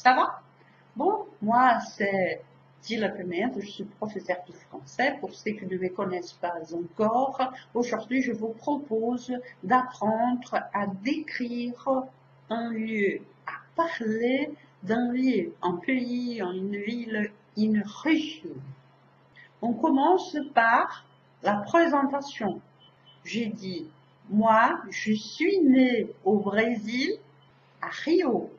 Ça va? Bon, moi, c'est Gilles Pimenta, je suis professeur de français. Pour ceux qui ne me connaissent pas encore, aujourd'hui, je vous propose d'apprendre à décrire un lieu, à parler d'un lieu, un pays, une ville, une région. On commence par la présentation. J'ai dit, moi, je suis né au Brésil, à Rio.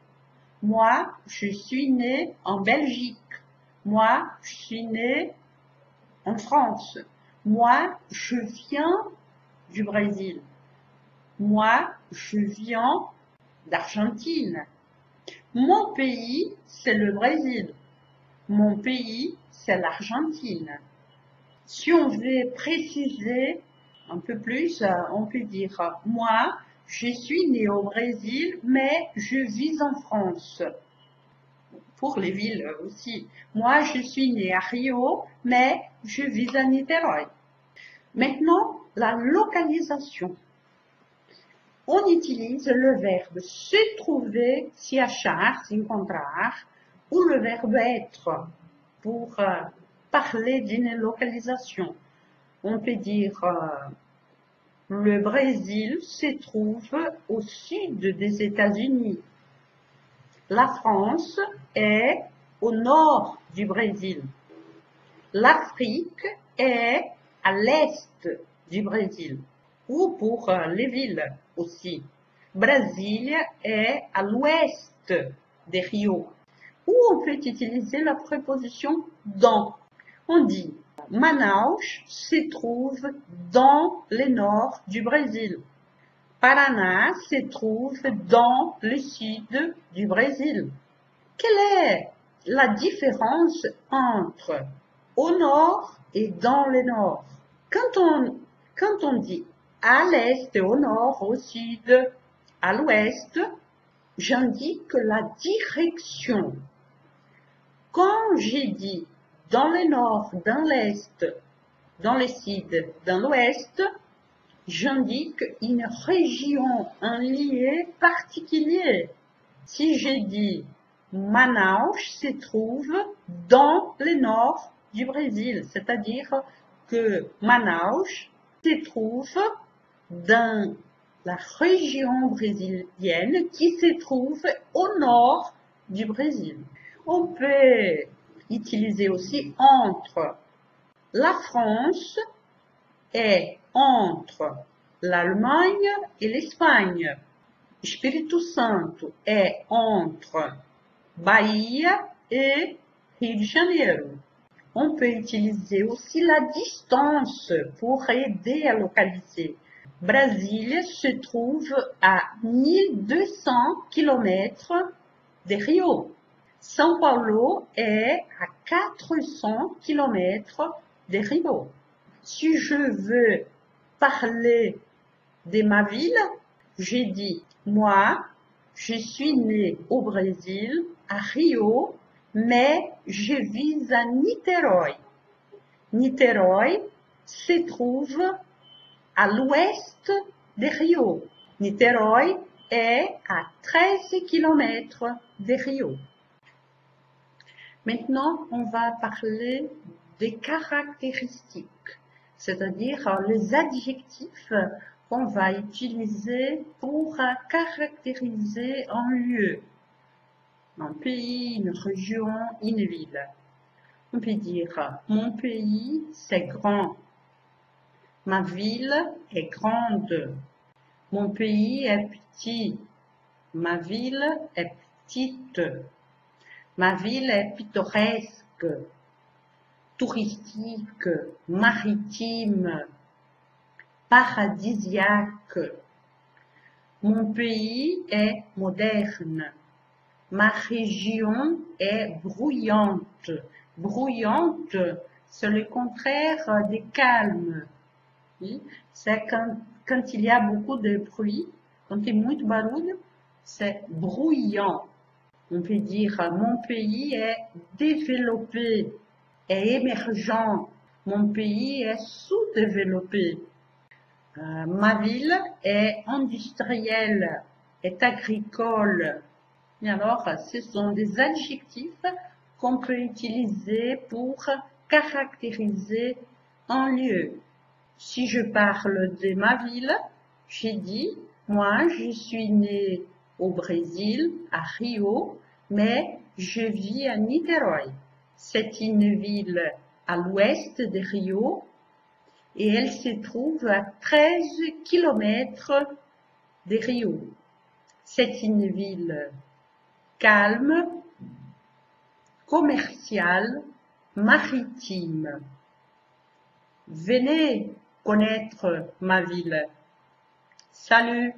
Moi, je suis né en Belgique. Moi, je suis né en France. Moi, je viens du Brésil. Moi, je viens d'Argentine. Mon pays, c'est le Brésil. Mon pays, c'est l'Argentine. Si on veut préciser un peu plus, on peut dire, moi, je suis né au Brésil, mais je vis en France. Pour les villes aussi. Moi, je suis né à Rio, mais je vis à Niterói. Maintenant, la localisation. On utilise le verbe se trouver, se achar, se encontrar, ou le verbe être pour parler d'une localisation. On peut dire le Brésil se trouve au sud des États-Unis. La France est au nord du Brésil. L'Afrique est à l'est du Brésil. Ou pour les villes aussi. Brasilia est à l'ouest des Rio. Ou on peut utiliser la préposition dans. On dit Manaus se trouve dans le nord du Brésil. Paraná se trouve dans le sud du Brésil. Quelle est la différence entre au nord et dans le nord? Quand on dit à l'est, au nord, au sud, à l'ouest, j'indique la direction. Quand j'ai dit dans le nord, dans l'est, dans le sud, dans l'ouest, j'indique une région, un lieu particulier. Si j'ai dit Manaus se trouve dans le nord du Brésil, c'est-à-dire que Manaus se trouve dans la région brésilienne qui se trouve au nord du Brésil. On peut utiliser aussi entre la France et entre l'Allemagne et l'Espagne. Espírito Santo est entre Bahia et Rio de Janeiro. On peut utiliser aussi la distance pour aider à localiser. Brasilia se trouve à 1200 km de Rio. São Paulo est à 400 km de Rio. Si je veux parler de ma ville, j'ai dit, moi, je suis né au Brésil, à Rio, mais je vis à Niterói. Niterói se trouve à l'ouest de Rio. Niterói est à 13 km de Rio. Maintenant, on va parler des caractéristiques, c'est-à-dire les adjectifs qu'on va utiliser pour caractériser un lieu, un pays, une région, une ville. On peut dire, mon pays, c'est grand. Ma ville est grande. Mon pays est petit. Ma ville est petite. Ma ville est pittoresque, touristique, maritime, paradisiaque. Mon pays est moderne. Ma région est bruyante. Bruyante, c'est le contraire de calme. C'est quand il y a beaucoup de bruit, quand il y a muito barulho, c'est bruyant. On peut dire, mon pays est développé, est émergent. Mon pays est sous-développé. Ma ville est industrielle, est agricole. Et alors, ce sont des adjectifs qu'on peut utiliser pour caractériser un lieu. Si je parle de ma ville, j'ai dit, moi, je suis née au Brésil, à Rio, mais je vis à Niterói. C'est une ville à l'ouest de Rio et elle se trouve à 13 kilomètres de Rio. C'est une ville calme, commerciale, maritime. Venez connaître ma ville. Salut!